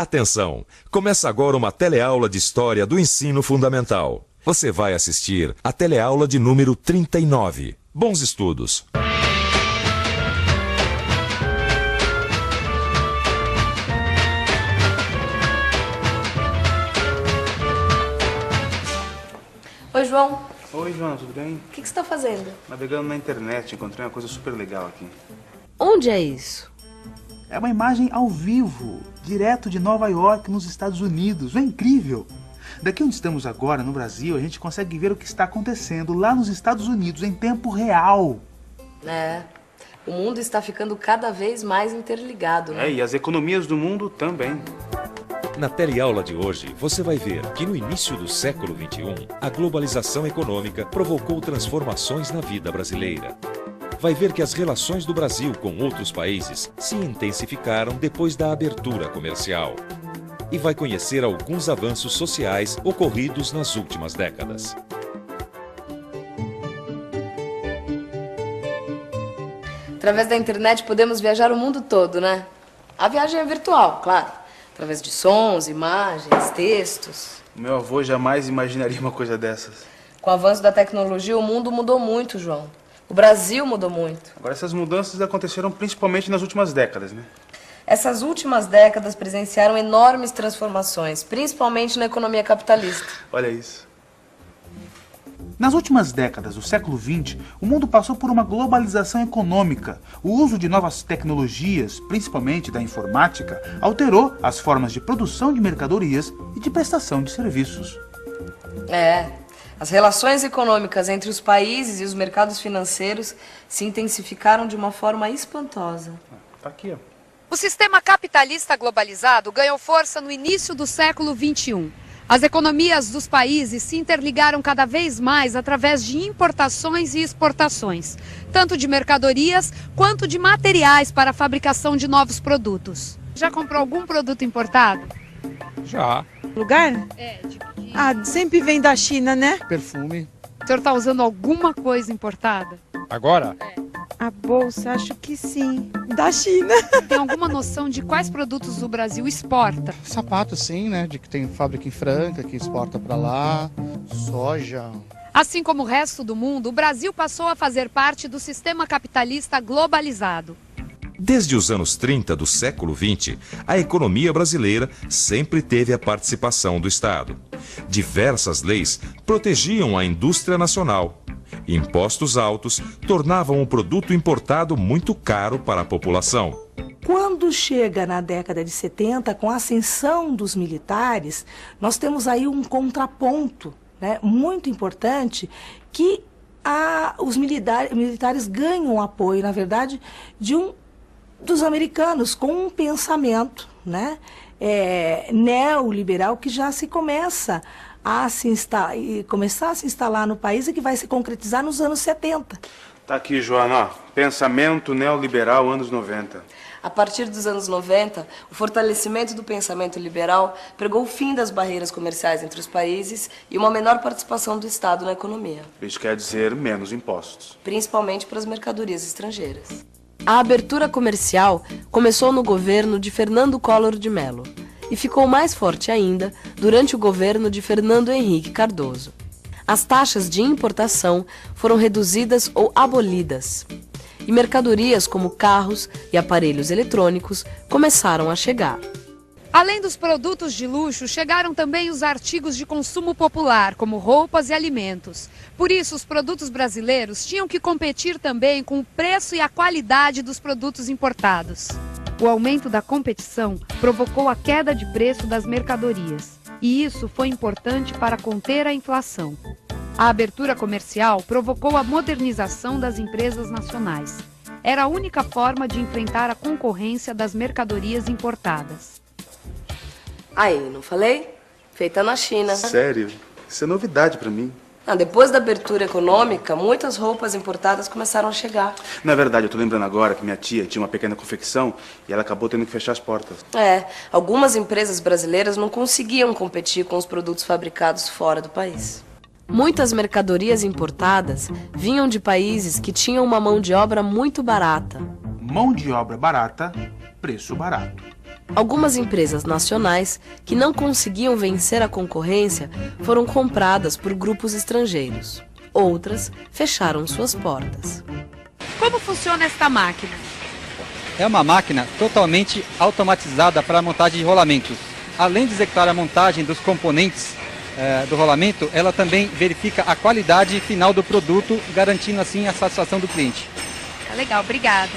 Atenção! Começa agora uma teleaula de História do Ensino Fundamental. Você vai assistir a teleaula de número 39. Bons estudos! Oi, João. Oi, Joana, tudo bem? O que você está fazendo? Navegando na internet, encontrei uma coisa super legal aqui. Onde é isso? É uma imagem ao vivo, direto de Nova York, nos Estados Unidos. É incrível! Daqui onde estamos agora, no Brasil, a gente consegue ver o que está acontecendo lá nos Estados Unidos em tempo real. É, o mundo está ficando cada vez mais interligado, né? E as economias do mundo também. Na teleaula de hoje, você vai ver que no início do século XXI, a globalização econômica provocou transformações na vida brasileira. Vai ver que as relações do Brasil com outros países se intensificaram depois da abertura comercial. E vai conhecer alguns avanços sociais ocorridos nas últimas décadas. Através da internet podemos viajar o mundo todo, né? A viagem é virtual, claro. Através de sons, imagens, textos. Meu avô jamais imaginaria uma coisa dessas. Com o avanço da tecnologia, o mundo mudou muito, João. O Brasil mudou muito. Agora, essas mudanças aconteceram principalmente nas últimas décadas, né? Essas últimas décadas presenciaram enormes transformações, principalmente na economia capitalista. Olha isso. Nas últimas décadas do século XX, o mundo passou por uma globalização econômica. O uso de novas tecnologias, principalmente da informática, alterou as formas de produção de mercadorias e de prestação de serviços. As relações econômicas entre os países e os mercados financeiros se intensificaram de uma forma espantosa. Tá aqui, ó. O sistema capitalista globalizado ganhou força no início do século XXI. As economias dos países se interligaram cada vez mais através de importações e exportações, tanto de mercadorias quanto de materiais para a fabricação de novos produtos. Já comprou algum produto importado? Já. Lugar? Sempre vem da China, né? Perfume. O senhor está usando alguma coisa importada? Agora? A bolsa, acho que sim. Da China. Tem alguma noção de quais produtos o Brasil exporta? Sapato, sim, né? De que tem fábrica em Franca, que exporta para lá. Soja. Assim como o resto do mundo, o Brasil passou a fazer parte do sistema capitalista globalizado. Desde os anos 30 do século XX, a economia brasileira sempre teve a participação do Estado. Diversas leis protegiam a indústria nacional. Impostos altos tornavam o produto importado muito caro para a população. Quando chega na década de 70, com a ascensão dos militares, nós temos aí um contraponto, né, muito importante, que os militares ganham apoio, na verdade, dos americanos, com um pensamento, né, neoliberal que já se começa a começar a se instalar no país e que vai se concretizar nos anos 70. Tá aqui, Joana, ó. Pensamento neoliberal, anos 90. A partir dos anos 90, o fortalecimento do pensamento liberal pregou o fim das barreiras comerciais entre os países e uma menor participação do Estado na economia. Isso quer dizer menos impostos. Principalmente para as mercadorias estrangeiras. A abertura comercial começou no governo de Fernando Collor de Mello e ficou mais forte ainda durante o governo de Fernando Henrique Cardoso. As taxas de importação foram reduzidas ou abolidas, e mercadorias como carros e aparelhos eletrônicos começaram a chegar. Além dos produtos de luxo, chegaram também os artigos de consumo popular, como roupas e alimentos. Por isso, os produtos brasileiros tinham que competir também com o preço e a qualidade dos produtos importados. O aumento da competição provocou a queda de preço das mercadorias, e isso foi importante para conter a inflação. A abertura comercial provocou a modernização das empresas nacionais. Era a única forma de enfrentar a concorrência das mercadorias importadas. Aí, não falei? Feita na China. Sério? Isso é novidade pra mim. Depois da abertura econômica, muitas roupas importadas começaram a chegar. Na verdade, eu tô lembrando agora que minha tia tinha uma pequena confecção e ela acabou tendo que fechar as portas. Algumas empresas brasileiras não conseguiam competir com os produtos fabricados fora do país. Muitas mercadorias importadas vinham de países que tinham uma mão de obra muito barata. Mão de obra barata, preço barato. Algumas empresas nacionais que não conseguiam vencer a concorrência foram compradas por grupos estrangeiros. Outras fecharam suas portas. Como funciona esta máquina? É uma máquina totalmente automatizada para a montagem de rolamentos. Além de executar a montagem dos componentes do rolamento, ela também verifica a qualidade final do produto, garantindo assim a satisfação do cliente. Tá legal, obrigada.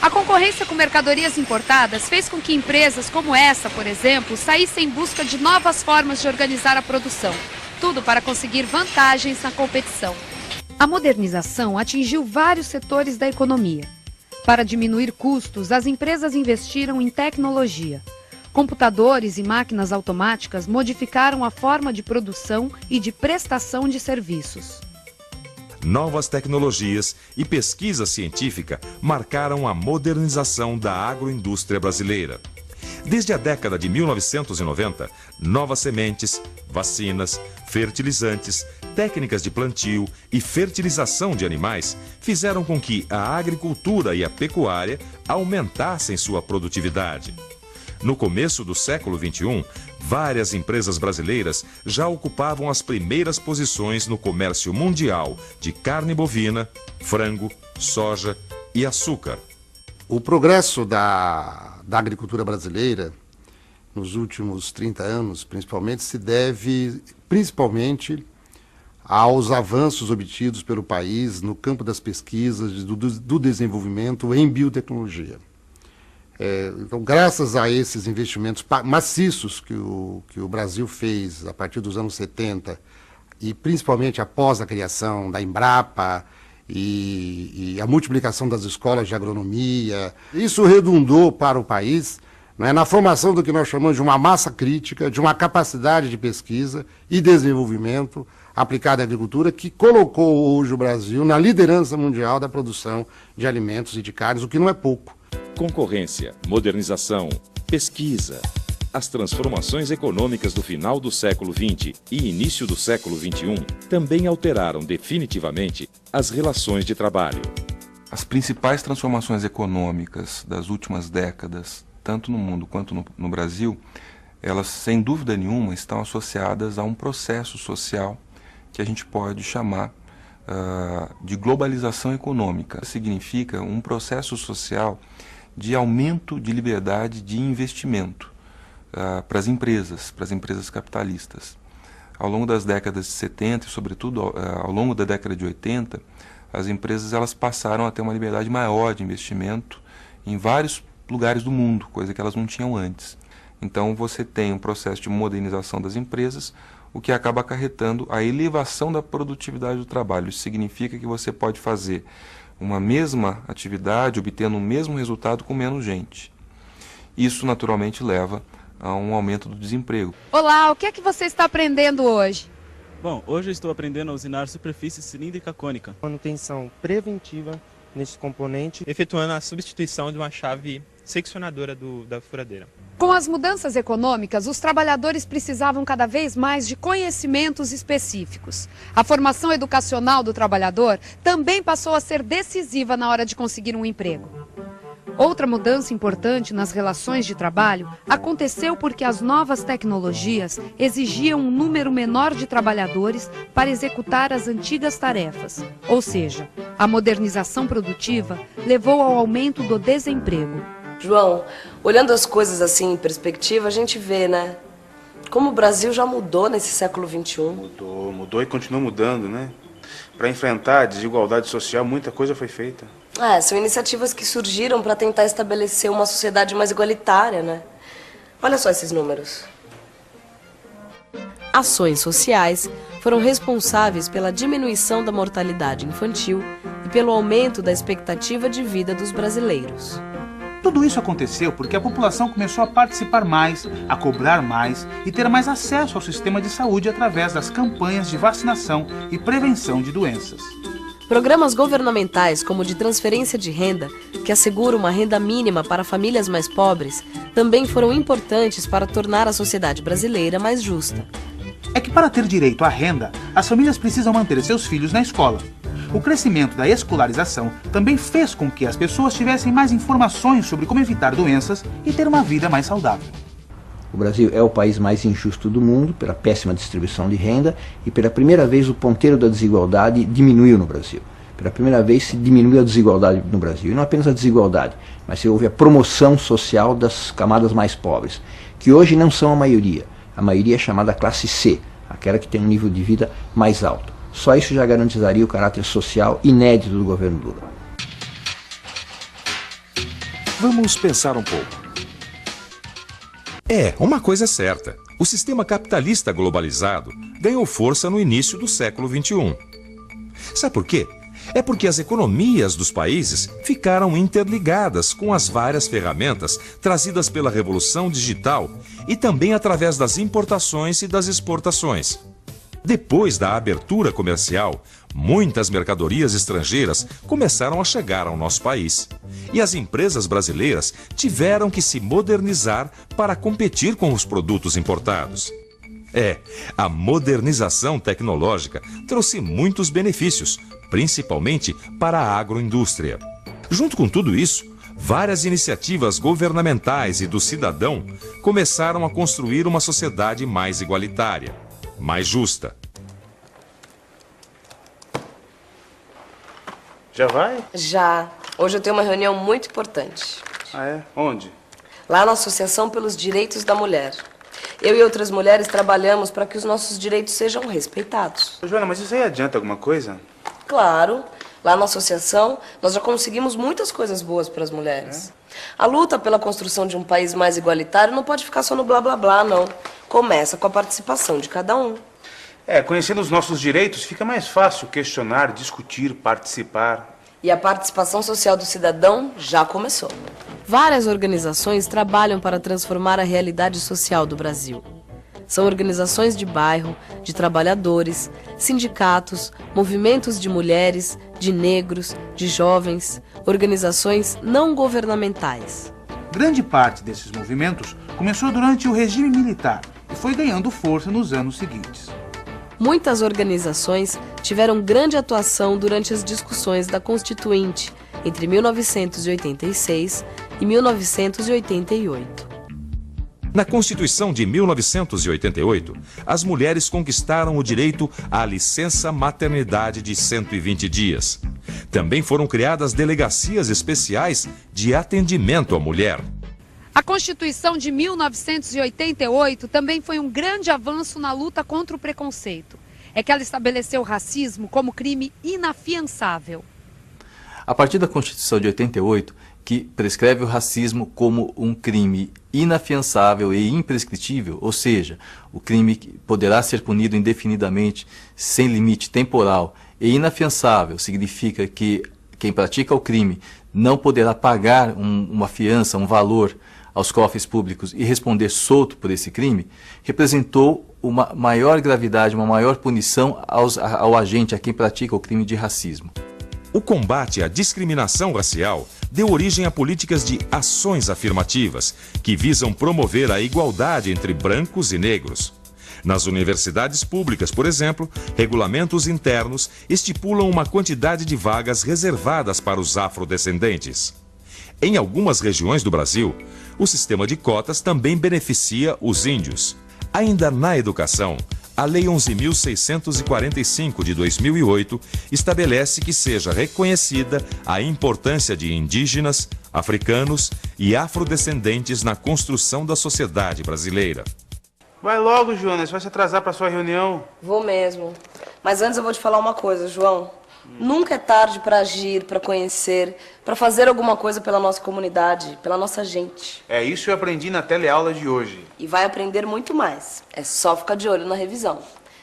A concorrência com mercadorias importadas fez com que empresas como essa, por exemplo, saíssem em busca de novas formas de organizar a produção. Tudo para conseguir vantagens na competição. A modernização atingiu vários setores da economia. Para diminuir custos, as empresas investiram em tecnologia. Computadores e máquinas automáticas modificaram a forma de produção e de prestação de serviços. Novas tecnologias e pesquisa científica marcaram a modernização da agroindústria brasileira. Desde a década de 1990, novas sementes, vacinas, fertilizantes, técnicas de plantio e fertilização de animais fizeram com que a agricultura e a pecuária aumentassem sua produtividade. No começo do século XXI, várias empresas brasileiras já ocupavam as primeiras posições no comércio mundial de carne bovina, frango, soja e açúcar. O progresso da agricultura brasileira, nos últimos 30 anos, principalmente, se deve aos avanços obtidos pelo país no campo das pesquisas, do desenvolvimento em biotecnologia. Então, graças a esses investimentos maciços que o Brasil fez a partir dos anos 70, e principalmente após a criação da Embrapa e a multiplicação das escolas de agronomia, isso redundou para o país, né, na formação do que nós chamamos de uma massa crítica, de uma capacidade de pesquisa e desenvolvimento aplicada à agricultura, que colocou hoje o Brasil na liderança mundial da produção de alimentos e de carnes, o que não é pouco. Concorrência, modernização, pesquisa. As transformações econômicas do final do século XX e início do século XXI também alteraram definitivamente as relações de trabalho. As principais transformações econômicas das últimas décadas, tanto no mundo quanto no Brasil, elas, sem dúvida nenhuma, estão associadas a um processo social que a gente pode chamar de globalização econômica. Significa um processo social de aumento de liberdade de investimento para as empresas capitalistas. Ao longo das décadas de 70 e, sobretudo, ao longo da década de 80, as empresas elas passaram a ter uma liberdade maior de investimento em vários lugares do mundo, coisa que elas não tinham antes. Então, você tem um processo de modernização das empresas, o que acaba acarretando a elevação da produtividade do trabalho. Isso significa que você pode fazer uma mesma atividade, obtendo o mesmo resultado com menos gente. Isso, naturalmente, leva a um aumento do desemprego. Olá, o que é que você está aprendendo hoje? Bom, hoje eu estou aprendendo a usinar superfície cilíndrica cônica. Manutenção preventiva neste componente, efetuando a substituição de uma chave seccionadora da furadeira. Com as mudanças econômicas, os trabalhadores precisavam cada vez mais de conhecimentos específicos. A formação educacional do trabalhador também passou a ser decisiva na hora de conseguir um emprego. Outra mudança importante nas relações de trabalho aconteceu porque as novas tecnologias exigiam um número menor de trabalhadores para executar as antigas tarefas. Ou seja, a modernização produtiva levou ao aumento do desemprego. João, olhando as coisas assim em perspectiva, a gente vê, né? Como o Brasil já mudou nesse século XXI. Mudou e continua mudando, né? Para enfrentar a desigualdade social, muita coisa foi feita. São iniciativas que surgiram para tentar estabelecer uma sociedade mais igualitária, né? Olha só esses números. Ações sociais foram responsáveis pela diminuição da mortalidade infantil e pelo aumento da expectativa de vida dos brasileiros. Tudo isso aconteceu porque a população começou a participar mais, a cobrar mais e ter mais acesso ao sistema de saúde através das campanhas de vacinação e prevenção de doenças. Programas governamentais como o de transferência de renda, que assegura uma renda mínima para famílias mais pobres, também foram importantes para tornar a sociedade brasileira mais justa. É que para ter direito à renda, as famílias precisam manter seus filhos na escola. O crescimento da escolarização também fez com que as pessoas tivessem mais informações sobre como evitar doenças e ter uma vida mais saudável. O Brasil é o país mais injusto do mundo pela péssima distribuição de renda e pela primeira vez o ponteiro da desigualdade diminuiu no Brasil. Pela primeira vez se diminuiu a desigualdade no Brasil. E não apenas a desigualdade, mas se houve a promoção social das camadas mais pobres, que hoje não são a maioria. A maioria é chamada classe C, aquela que tem um nível de vida mais alto. Só isso já garantizaria o caráter social inédito do governo Lula. Vamos pensar um pouco. Uma coisa é certa. O sistema capitalista globalizado ganhou força no início do século XXI. Sabe por quê? É porque as economias dos países ficaram interligadas com as várias ferramentas trazidas pela Revolução Digital e também através das importações e das exportações. Depois da abertura comercial, muitas mercadorias estrangeiras começaram a chegar ao nosso país. E as empresas brasileiras tiveram que se modernizar para competir com os produtos importados. A modernização tecnológica trouxe muitos benefícios, principalmente para a agroindústria. Junto com tudo isso, várias iniciativas governamentais e do cidadão começaram a construir uma sociedade mais igualitária, mais justa. Já vai? Já. Hoje eu tenho uma reunião muito importante. Ah, é? Onde? Lá na Associação pelos Direitos da Mulher. Eu e outras mulheres trabalhamos para que os nossos direitos sejam respeitados. Joana, mas isso aí adianta alguma coisa? Claro. Lá na associação, nós já conseguimos muitas coisas boas para as mulheres. A luta pela construção de um país mais igualitário não pode ficar só no blá blá blá, não. Começa com a participação de cada um. Conhecendo os nossos direitos, fica mais fácil questionar, discutir, participar. E a participação social do cidadão já começou. Várias organizações trabalham para transformar a realidade social do Brasil. São organizações de bairro, de trabalhadores, sindicatos, movimentos de mulheres, de negros, de jovens, organizações não governamentais. Grande parte desses movimentos começou durante o regime militar e foi ganhando força nos anos seguintes. Muitas organizações tiveram grande atuação durante as discussões da Constituinte entre 1986 e 1988. Na Constituição de 1988, as mulheres conquistaram o direito à licença maternidade de 120 dias. Também foram criadas delegacias especiais de atendimento à mulher. A Constituição de 1988 também foi um grande avanço na luta contra o preconceito. É que ela estabeleceu o racismo como crime inafiançável. A partir da Constituição de 88, que prescreve o racismo como um crime inafiançável e imprescritível, ou seja, o crime poderá ser punido indefinidamente, sem limite temporal, e inafiançável significa que quem pratica o crime não poderá pagar uma fiança, um valor aos cofres públicos e responder solto por esse crime, representou uma maior gravidade, uma maior punição ao agente, a quem pratica o crime de racismo. O combate à discriminação racial deu origem a políticas de ações afirmativas, que visam promover a igualdade entre brancos e negros. Nas universidades públicas, por exemplo, regulamentos internos estipulam uma quantidade de vagas reservadas para os afrodescendentes. Em algumas regiões do Brasil, o sistema de cotas também beneficia os índios. Ainda na educação, a Lei 11.645 de 2008 estabelece que seja reconhecida a importância de indígenas, africanos e afrodescendentes na construção da sociedade brasileira. Vai logo, Joana, você vai se atrasar para sua reunião. Vou mesmo. Mas antes eu vou te falar uma coisa, João. Nunca é tarde para agir, para conhecer, para fazer alguma coisa pela nossa comunidade, pela nossa gente. Isso eu aprendi na teleaula de hoje. E vai aprender muito mais. É só ficar de olho na revisão.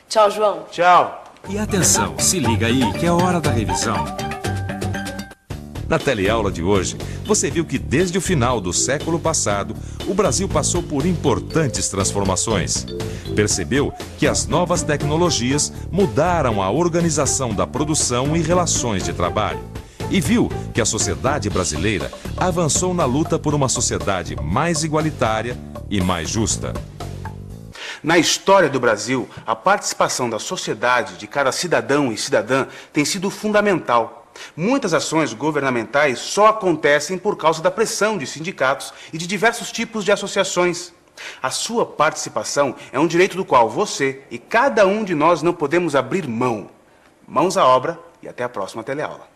Tchau, João. Tchau. E atenção, se liga aí que é hora da revisão. Na teleaula de hoje, você viu que desde o final do século passado, o Brasil passou por importantes transformações. Percebeu que as novas tecnologias mudaram a organização da produção e relações de trabalho. E viu que a sociedade brasileira avançou na luta por uma sociedade mais igualitária e mais justa. Na história do Brasil, a participação da sociedade, de cada cidadão e cidadã, tem sido fundamental. Muitas ações governamentais só acontecem por causa da pressão de sindicatos e de diversos tipos de associações. A sua participação é um direito do qual você e cada um de nós não podemos abrir mão. Mãos à obra e até a próxima teleaula.